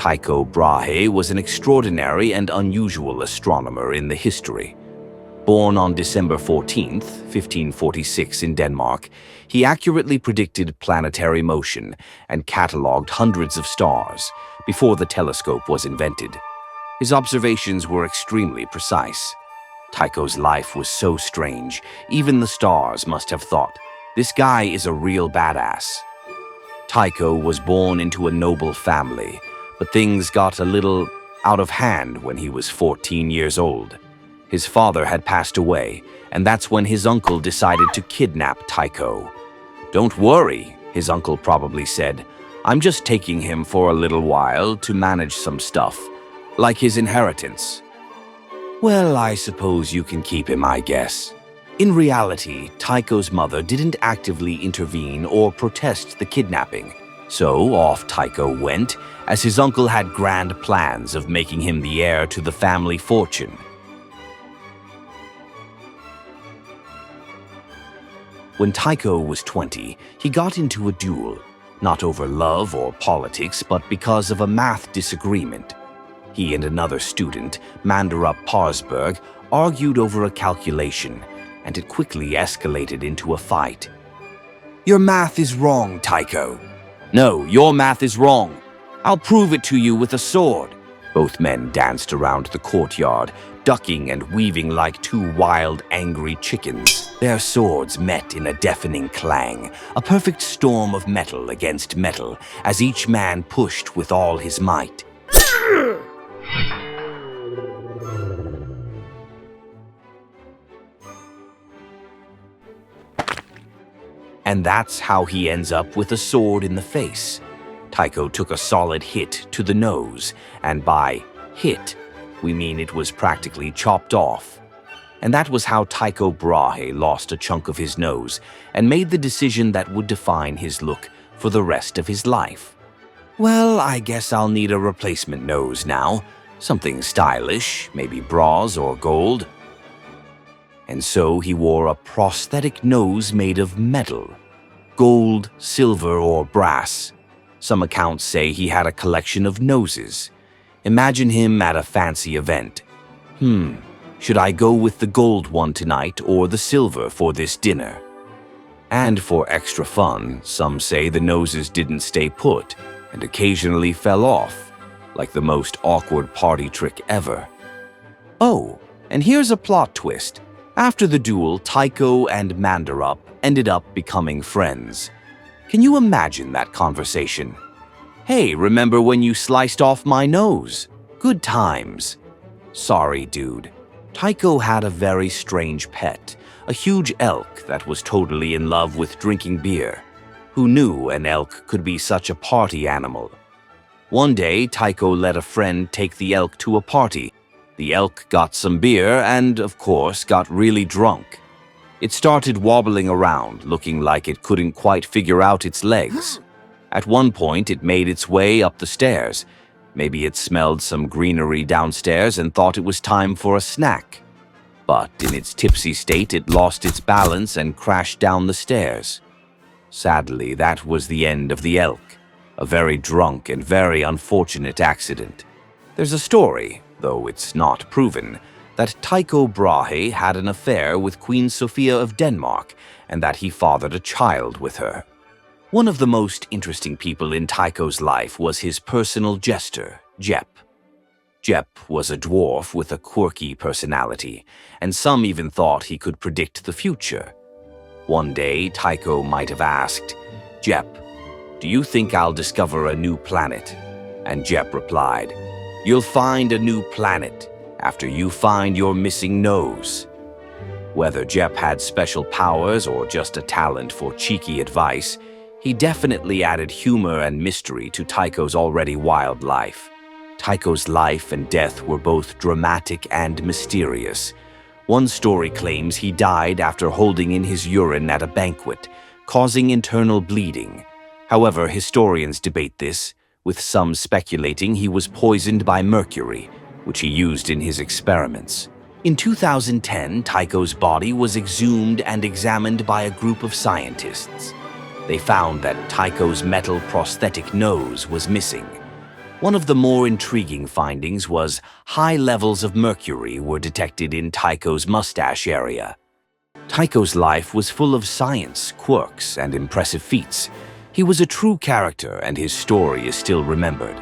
Tycho Brahe was an extraordinary and unusual astronomer in the history. Born on December 14, 1546 in Denmark, he accurately predicted planetary motion and catalogued hundreds of stars before the telescope was invented. His observations were extremely precise. Tycho's life was so strange, even the stars must have thought, "This guy is a real badass." Tycho was born into a noble family, but things got a little out of hand when he was 14 years old. His father had passed away, and that's when his uncle decided to kidnap Tycho. "Don't worry," his uncle probably said. "I'm just taking him for a little while to manage some stuff, like his inheritance." Well, I suppose you can keep him, I guess. In reality, Tycho's mother didn't actively intervene or protest the kidnapping. So off Tycho went, as his uncle had grand plans of making him the heir to the family fortune. When Tycho was 20, he got into a duel, not over love or politics, but because of a math disagreement. He and another student, Manderup Parsberg, argued over a calculation, and it quickly escalated into a fight. "Your math is wrong, Tycho." "No, your math is wrong. I'll prove it to you with a sword." Both men danced around the courtyard, ducking and weaving like two wild, angry chickens. Their swords met in a deafening clang, a perfect storm of metal against metal, as each man pushed with all his might. And that's how he ends up with a sword in the face. Tycho took a solid hit to the nose, and by hit, we mean it was practically chopped off. And that was how Tycho Brahe lost a chunk of his nose and made the decision that would define his look for the rest of his life. Well, I guess I'll need a replacement nose now. Something stylish, maybe bronze or gold. And so he wore a prosthetic nose made of metal. Gold, silver, or brass. Some accounts say he had a collection of noses. Imagine him at a fancy event. Should I go with the gold one tonight or the silver for this dinner? And for extra fun, some say the noses didn't stay put and occasionally fell off, like the most awkward party trick ever. Oh, and here's a plot twist. After the duel, Tycho and Manderup ended up becoming friends. Can you imagine that conversation? "Hey, remember when you sliced off my nose? Good times." Sorry, dude. Tycho had a very strange pet, a huge elk that was totally in love with drinking beer. Who knew an elk could be such a party animal? One day, Tycho let a friend take the elk to a party. The elk got some beer and, of course, got really drunk. It started wobbling around, looking like it couldn't quite figure out its legs. At one point, it made its way up the stairs. Maybe it smelled some greenery downstairs and thought it was time for a snack. But in its tipsy state, it lost its balance and crashed down the stairs. Sadly, that was the end of the elk. A very drunk and very unfortunate accident. There's a story, though it's not proven, that Tycho Brahe had an affair with Queen Sophia of Denmark and that he fathered a child with her. One of the most interesting people in Tycho's life was his personal jester, Jep. Jep was a dwarf with a quirky personality, and some even thought he could predict the future. One day, Tycho might have asked, "Jep, do you think I'll discover a new planet?" And Jep replied, "You'll find a new planet after you find your missing nose." Whether Jep had special powers or just a talent for cheeky advice, he definitely added humor and mystery to Tycho's already wild life. Tycho's life and death were both dramatic and mysterious. One story claims he died after holding in his urine at a banquet, causing internal bleeding. However, historians debate this, with some speculating he was poisoned by mercury, which he used in his experiments. In 2010, Tycho's body was exhumed and examined by a group of scientists. They found that Tycho's metal prosthetic nose was missing. One of the more intriguing findings was high levels of mercury were detected in Tycho's mustache area. Tycho's life was full of science, quirks, and impressive feats. He was a true character, and his story is still remembered.